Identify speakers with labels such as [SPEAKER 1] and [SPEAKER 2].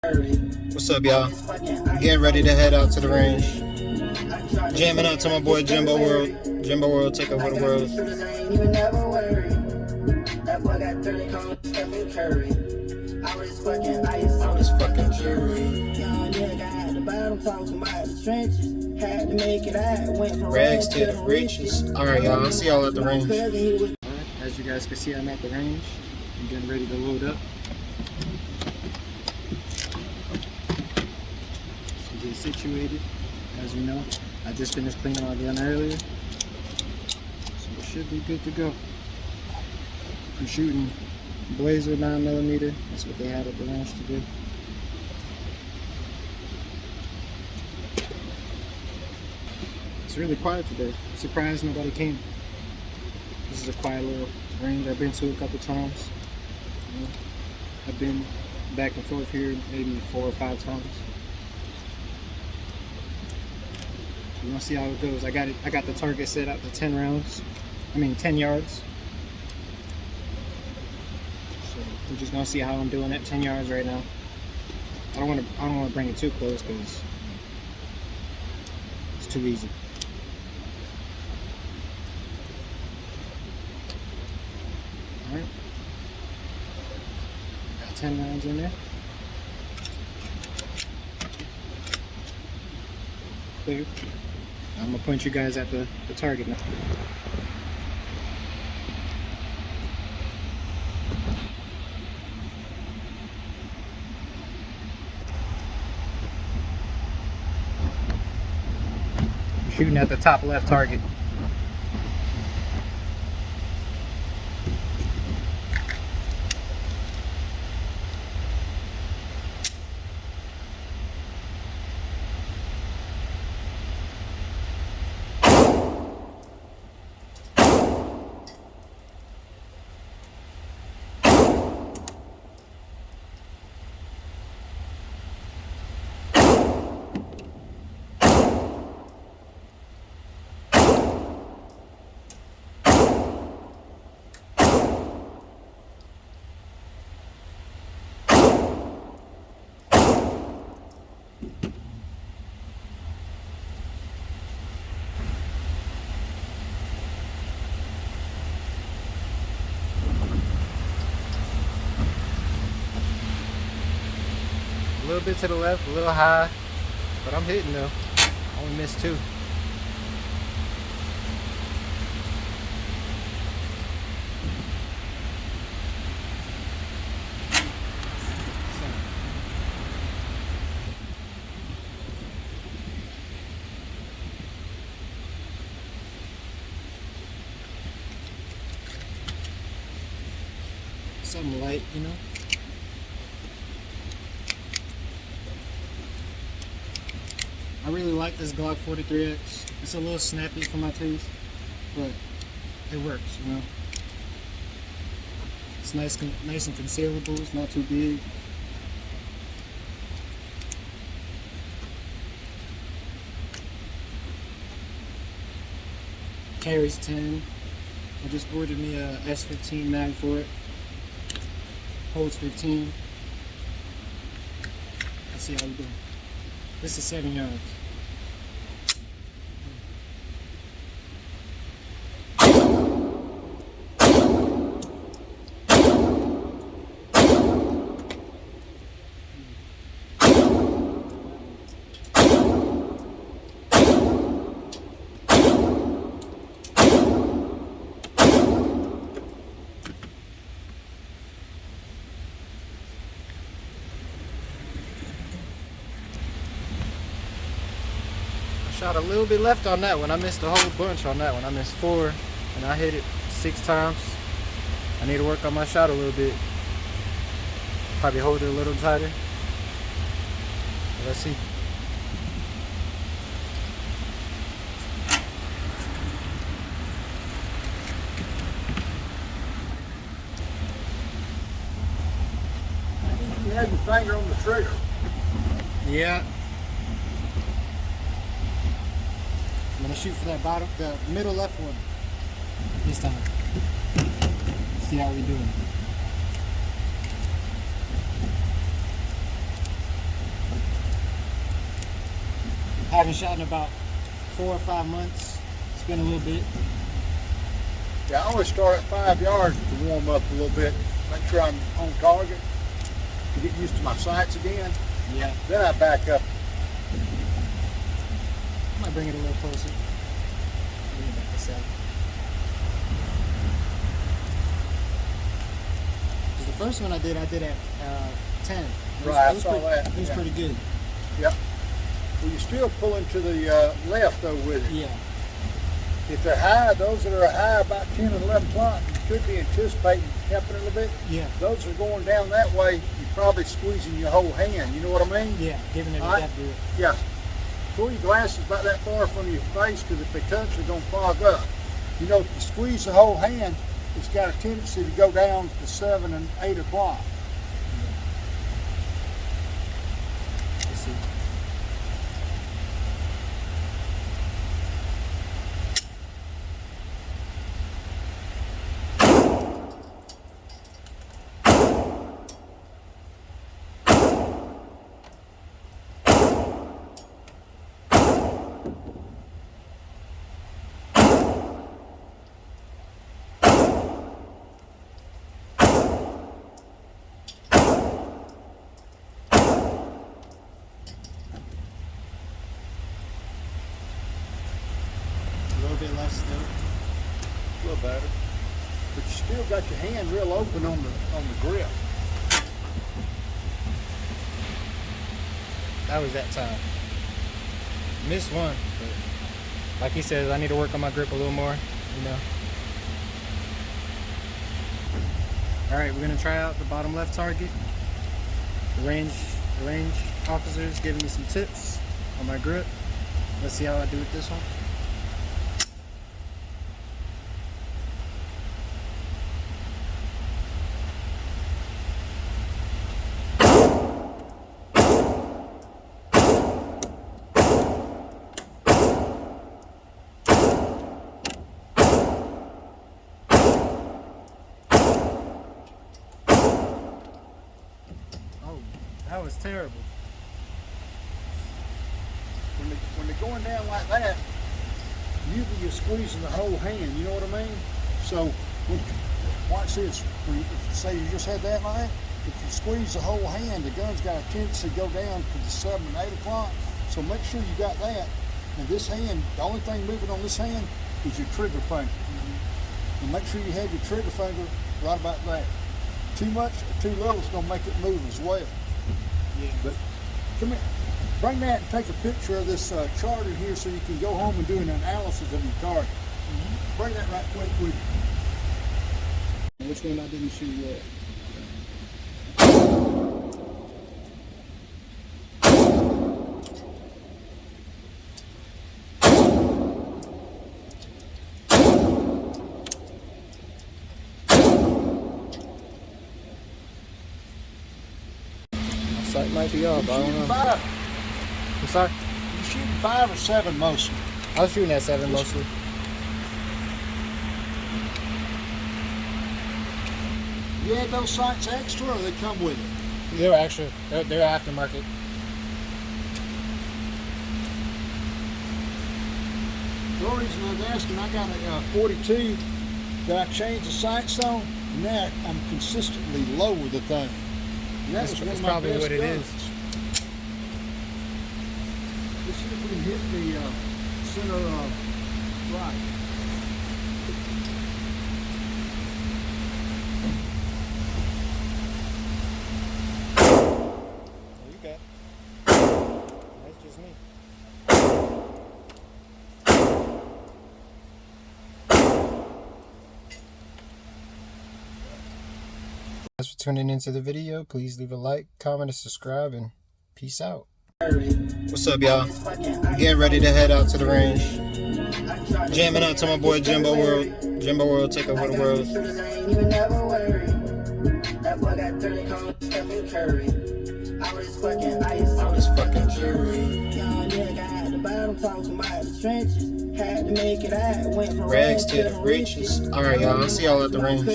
[SPEAKER 1] What's up, y'all? Getting ready to head out to the range. Jamming out to my boy Jimbo World. Jimbo World, take over the world. This fucking rags to the riches. Alright, y'all. I'll see y'all at the range. Alright, as you guys can see, I'm at the range. I'm getting ready to load up. Get situated. As you know, I just finished cleaning my gun earlier, so it should be good to go. I'm shooting Blazer 9mm. That's what they had at the range today. It's really quiet today. Surprised nobody came. This is a quiet little range I've been to a couple times. I've been back and forth here maybe 4 or 5 times. We're gonna see how it goes. I got the target set out to 10 rounds. I mean 10 yards. So we're just gonna see how I'm doing at 10 yards right now. I don't wanna bring it too close because it's too easy. Alright. Got 10 rounds in there. Clear. I'm gonna point you guys at the target now. I'm shooting at the top left target. A little bit to the left, a little high, but I'm hitting though. I only missed 2. Something light, you know. I really like this Glock 43X. It's a little snappy for my taste, but it works, you know. It's nice and concealable. It's not too big. Carries 10. I just ordered me a S15 mag for it. Holds 15. Let's see how we do. This is 7 yards. Shot a little bit left on that one. I missed a whole bunch on that one. I missed 4 and I hit it 6 times. I need to work on my shot a little bit. Probably hold it a little tighter. But let's see.
[SPEAKER 2] You had your finger on the trigger.
[SPEAKER 1] Yeah. I'm gonna shoot for that bottom, the middle left one this time. See how we doing. Haven't shot in about 4 or 5 months. It's been a little bit.
[SPEAKER 2] Yeah, I always start at 5 yards to warm up a little bit. Make sure I'm on target. To get used to my sights again.
[SPEAKER 1] Yeah.
[SPEAKER 2] Then I back up.
[SPEAKER 1] I might bring it a little closer. Bring it back to 7. The first one I did at 10.
[SPEAKER 2] Right, I saw that.
[SPEAKER 1] It was pretty good.
[SPEAKER 2] Yep. Well, you're still pulling to the left though with it.
[SPEAKER 1] Yeah.
[SPEAKER 2] If they're high, those that are high about 10 and 11 o'clock, you could be anticipating helping a little bit.
[SPEAKER 1] Yeah.
[SPEAKER 2] Those that are going down that way, you're probably squeezing your whole hand. You know what I mean?
[SPEAKER 1] Yeah, giving it a
[SPEAKER 2] Right.
[SPEAKER 1] depth to it.
[SPEAKER 2] Yeah. Pull your glasses about that far from your face because if they touch, they're going to fog up. You know, if you squeeze the whole hand, it's got a tendency to go down to 7 and 8 o'clock.
[SPEAKER 1] Let's see. A little bit less still.
[SPEAKER 2] A little better. But you still got your hand real open on the grip.
[SPEAKER 1] That was that time. Missed one, but like he says, I need to work on my grip a little more, you know. All right, we're gonna try out the bottom left target. The range officer's giving me some tips on my grip. Let's see how I do with this one. That was terrible.
[SPEAKER 2] When they're going down like that, usually you're squeezing the whole hand, you know what I mean? So, watch this. Say you just had that like, if you squeeze the whole hand, the gun's got a tendency to go down to the 7 and 8 o'clock. So make sure you got that. And this hand, the only thing moving on this hand is your trigger finger. And make sure you have your trigger finger right about there. Too much or too little is gonna make it move as well.
[SPEAKER 1] Yeah.
[SPEAKER 2] But come here, bring that and take a picture of this chart in here so you can go home and do an analysis of your target. Bring that right quick with you. Which one I didn't shoot yet?
[SPEAKER 1] Sight might be off, I don't know.
[SPEAKER 2] 5.
[SPEAKER 1] I'm sorry?
[SPEAKER 2] You shooting 5 or 7 mostly?
[SPEAKER 1] I was shooting at 7 mostly.
[SPEAKER 2] You had those sights extra or they come with it?
[SPEAKER 1] They were extra. They're aftermarket.
[SPEAKER 2] The only reason I was asking, I got a 42 that I changed the sights on, and now I'm consistently low with the thing.
[SPEAKER 1] That's probably what it is.
[SPEAKER 2] Let's see if we can hit the center right.
[SPEAKER 1] You got it. That's just me. Thanks for tuning into the video. Please leave a like, comment, and subscribe, and peace out. What's up, y'all? Getting ready to head out to the range. Jamming out to my boy Jimbo World. Jimbo World, take over the world. I was fucking rags to the riches. Alright, y'all. I'll see y'all at the range.